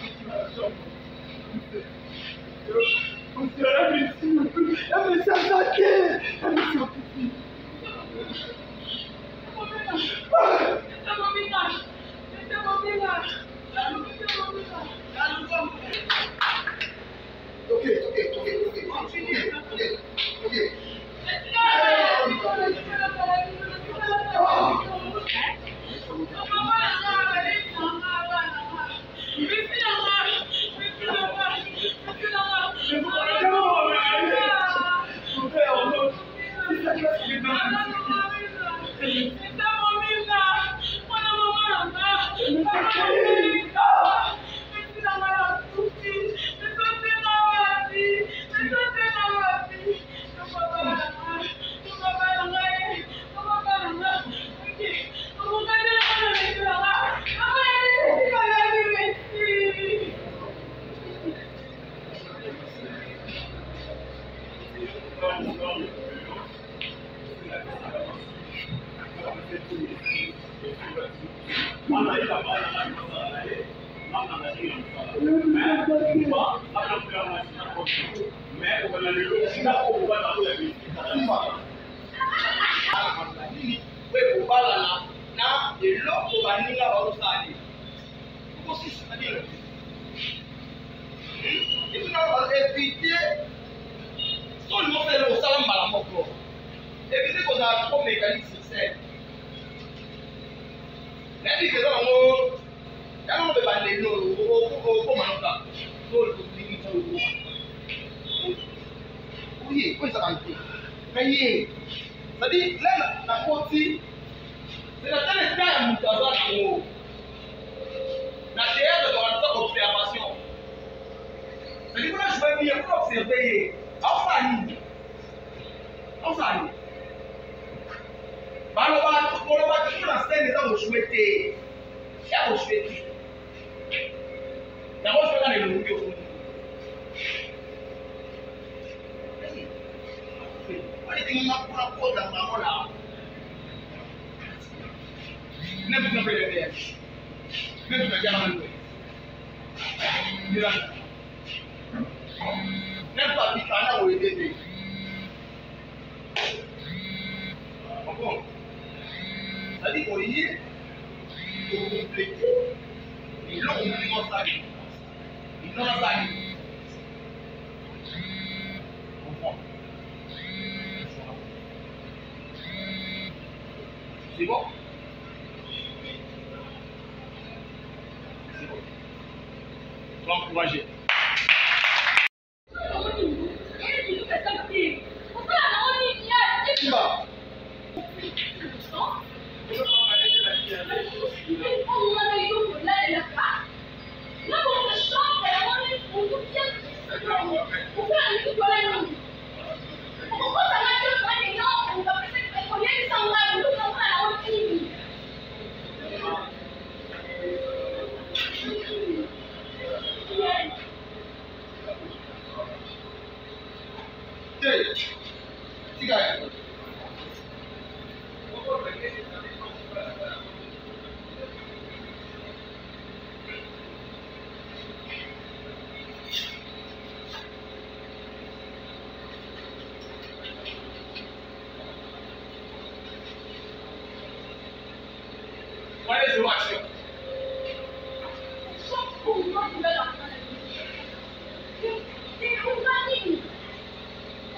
Hãy subscribe cho kênh Ghiền Mì Gõ để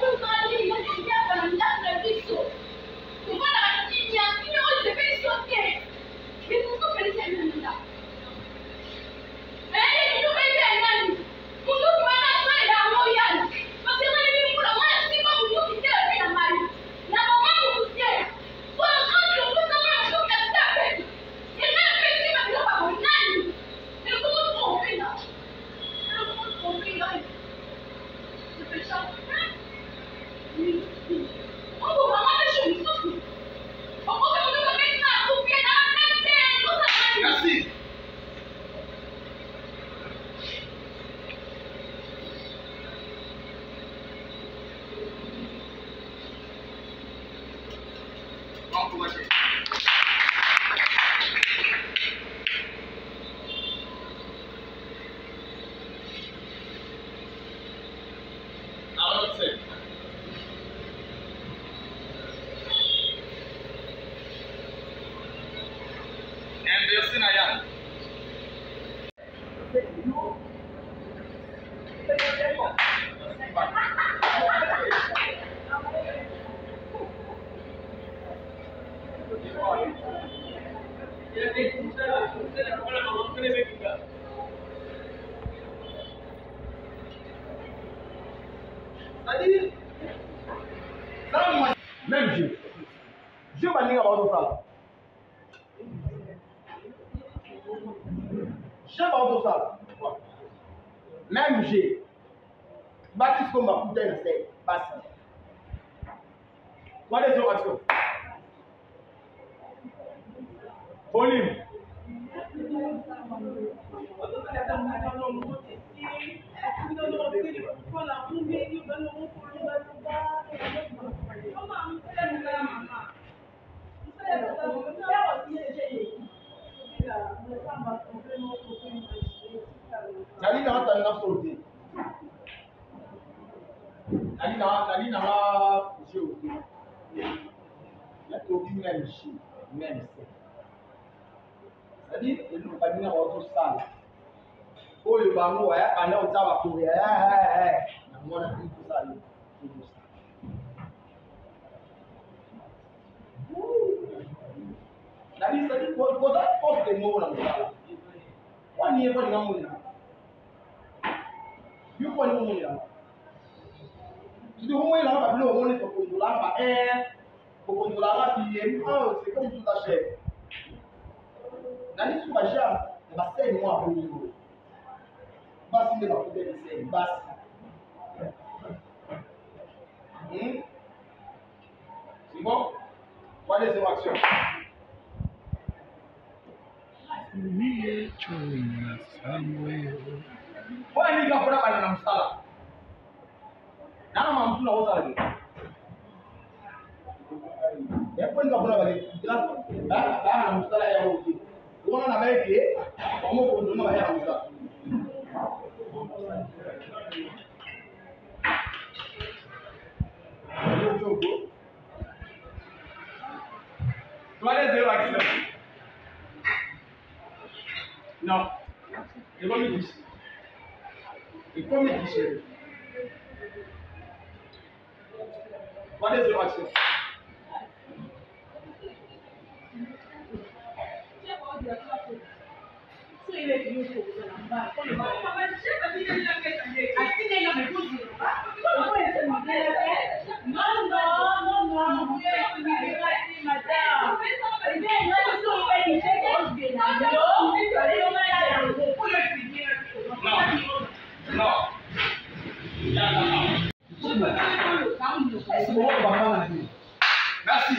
không bỏ lỡ những video hấp dẫn. C'est-à-dire, même Dieu. Dieu va venir avoir tout ça. Dieu va avoir tout ça. Même Dieu. Baptiste comme ma putain, c'est Baptiste. Quoi les orations? Volume. Nali na tanga sauté. Nali na jeu. La tobi même chi, même c'est. C'est-à-dire que nous pas venir à autre salle. Oh le bango ya ana otaba courir. Na mona tout ça. Nali c'est pour ça poste de mots dans ça. Kwa ni eko ni ngamuni. Yuko ni ngamuni. Tu dois là ba lo ngoni ko kondola ba ko kondola ba bien c'est comme tout à fait. Nali sur baja ba c'est moi pour nous. Basi ne ba ko de c'est basi. C'est bon? Quoi les actions? Kwa ni ngakora bana na msala. Nana mamfu na osala ni. Yapo ngakora bale. Na msala ya wote. Unaona na meke, omo kondoma ya msala. Qual est l'action? Non. Et comme il dit. Et comme il dit. Qual est l'action? Merci.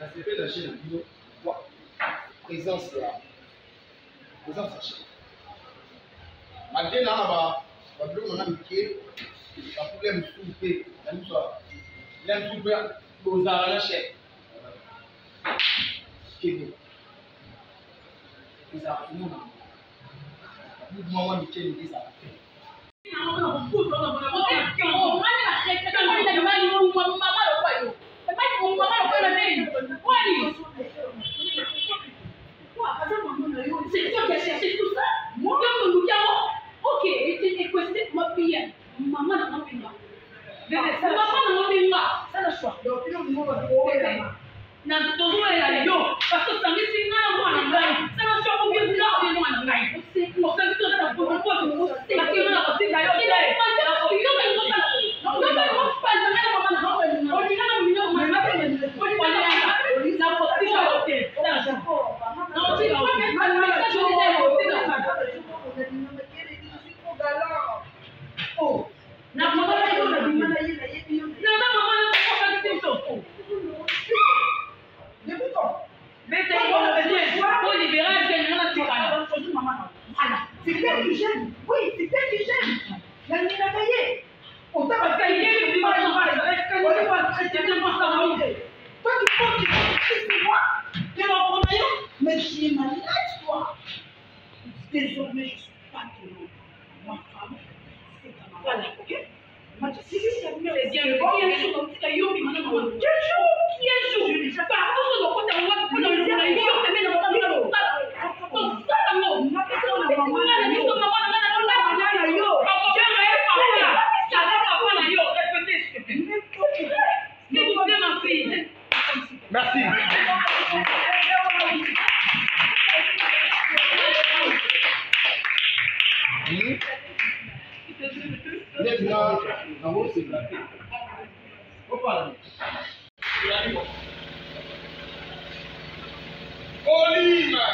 La CP de la chaîne vidéo, présence là. Présence à chaîne. Malgré là, on a mis un problème soupé. L'aime soupé aux arts la chaîne. Kédo. Ils ont tout le monde. Nous demandons de quel est ça. C'est toi qui as cherché tout ça. Moi, ok, et queste ma fille, maman n'a pas fini. Maman n'a pas fini. Ça le choix. Donc, il y a un moment où on est là. Dans ce temps-là, il y a yo. Parce que ça me dit, c'est un mois en gagne. Ça le choix pour bien dire, c'est un mois en gagne. C'est pour ça que tu as pour le poids de mon c'est parce qu'il y a un petit d'ailleurs. Il y a un petit d'ailleurs. Il y a un petit d'ailleurs. Non, mais on pas de même maman n'a pas fini. On dit là, on dit là, on n'a pas fini. On dit là, on dit là, on dit là, on dit là, non, tu vois, mais ça, je vais dire, oh, na maman na yo na bimana ye na ye biyo na maman na ko ka kiso débutant mais c'est bon le pour libéral c'est non na tikana maman voilà c'est quelqu'un qui gêne oui c'est quelqu'un qui gêne la ni na kaye on t'a pas kaye ni pas est-ce que on va traiter de moi ça va toi tu penses que c'est moi tu vas prendre yo mais je suis malade toi désormais je suis pas tout ma femme. Voilà, ok? C'est bien. Qui est Merci. Volume.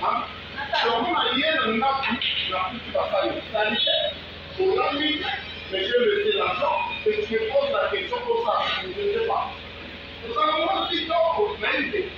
Alors, on a hier un acte, la petite bataille, sanitaire. On a mis, mais je vais laisser l'argent, et tu me poses la question pour ça, je ne sais pas. Nous avons aussi d'autres, mais une idée.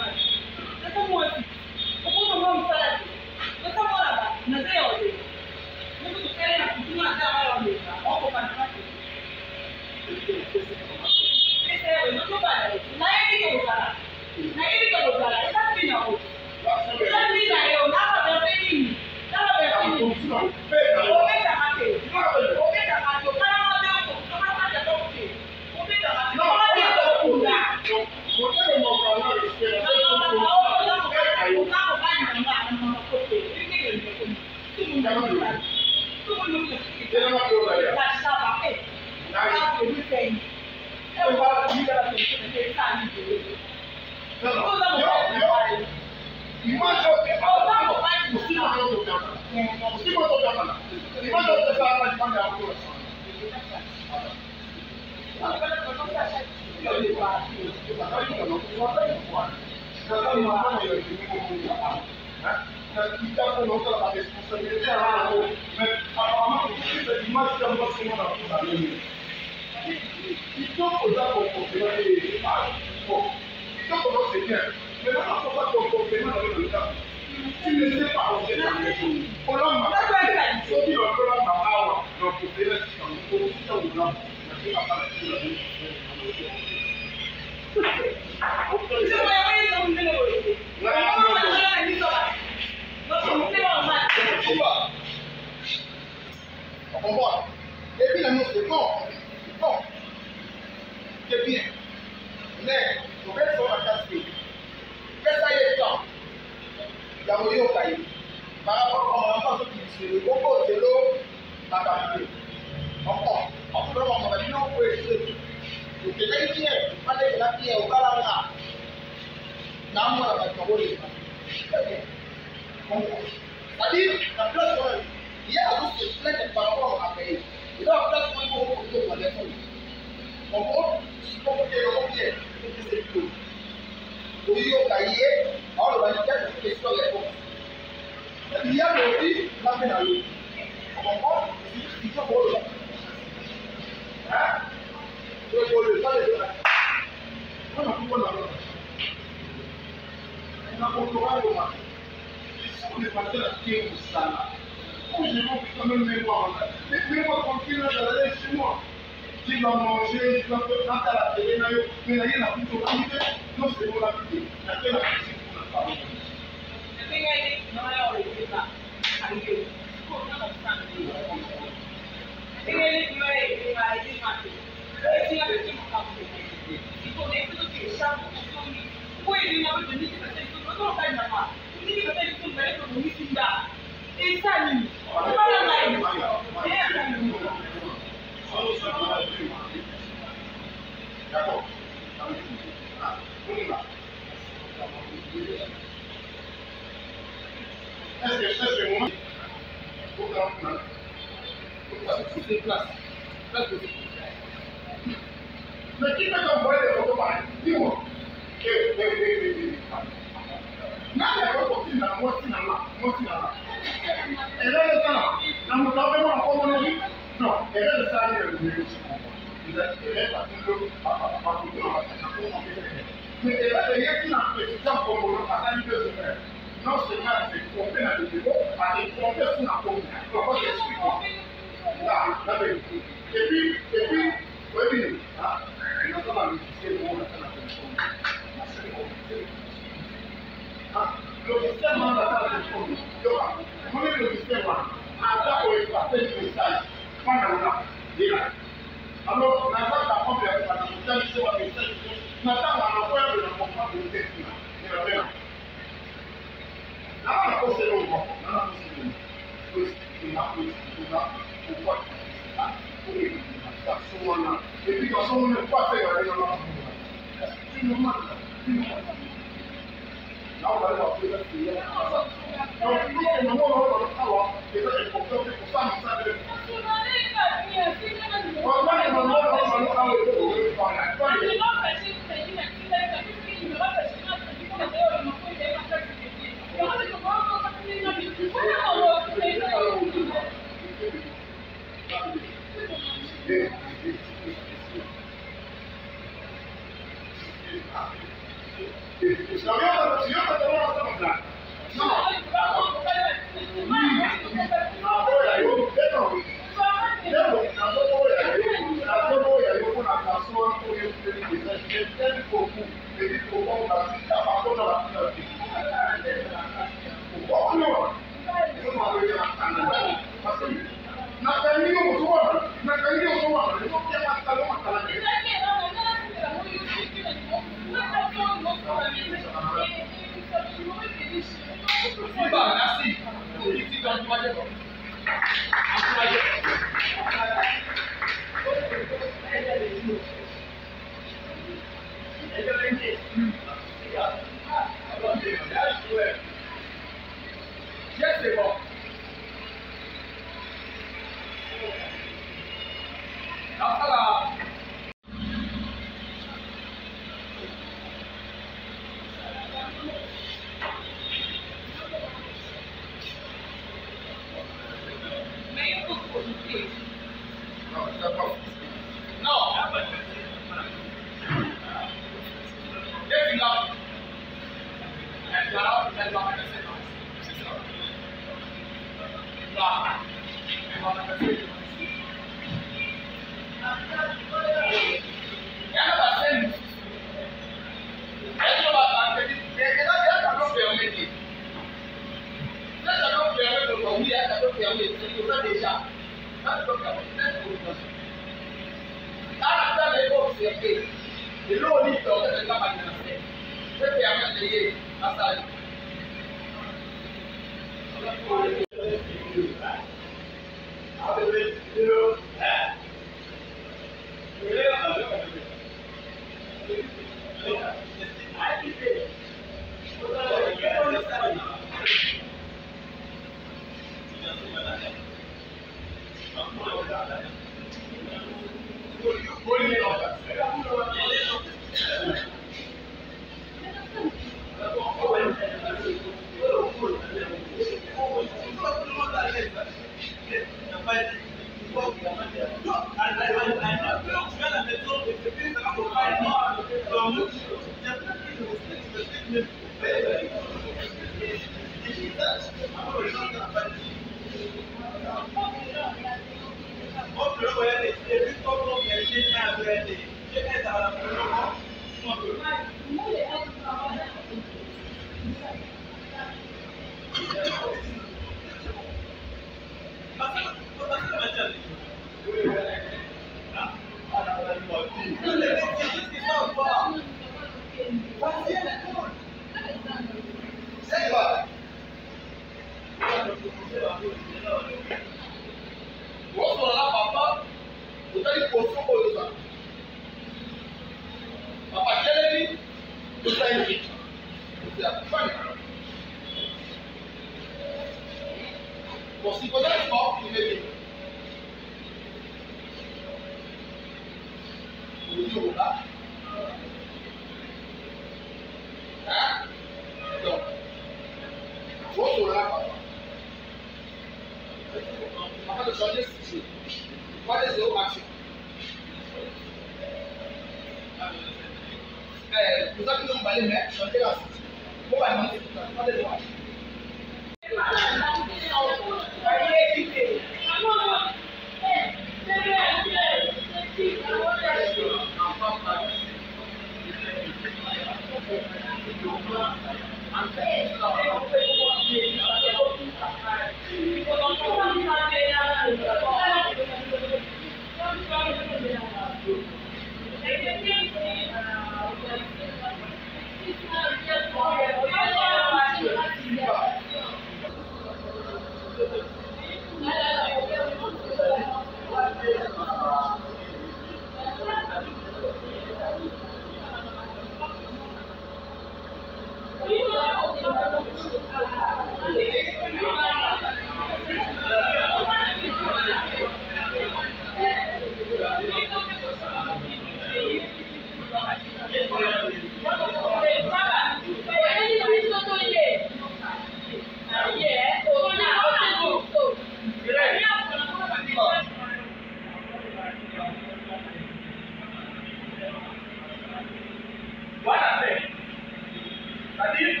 c'est-à-dire,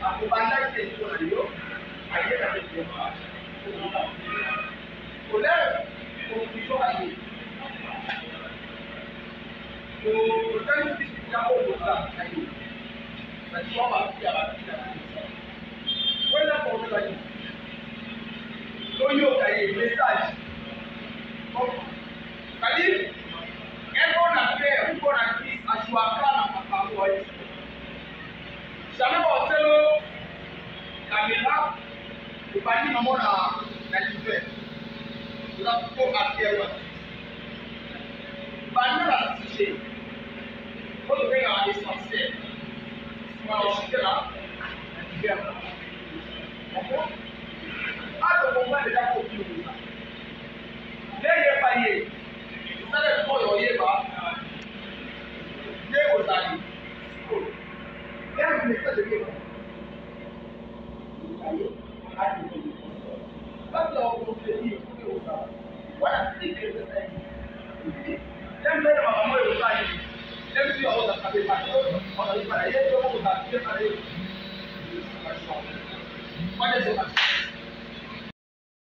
à Kubanda, qui est pour la Lyon, à Yéla, qui est pour la colère, conclusion à Yéla. Pour tant que tu as au Bosa, à Yéla, la Lyon va faire la vie. Voilà pour la Lyon. L'Oyo a eu message. C'est-à-dire, un bon affaire, une bonne actrice, à Chouaka, n'a pas parlé. Jamais on sait le caméra, le panier maman la l'hiver. On a plutôt affaire. Panier la tiché. On devrait avoir l'essentiel. On va enchaîner là, l'hiver. D'accord? Ah, le moment de la copie. Lẹ́yìn ẹ̀fàyè, ìsẹ́lẹ̀ fún ọ̀yọ́ yé bá, yé òòtà ni, lẹ́yìn ìsẹ́lẹ̀ yé bá, ìsẹ́lẹ̀ láti ìlú. Láti ọ̀pọ̀ òṣèlú yìí fún òòtà, wọ́n yà sí ìgbé ìgbésẹ̀ yìí. Lẹ́yìn lẹ́yìn bàbá mọ́ òòtà yìí, lẹ́yìn tí ọ̀ọ́dà tàbí ìpàdé ọ̀nà ìpàdé yé tó òòtà sí ìpàdé yìí. Wọ́n yẹ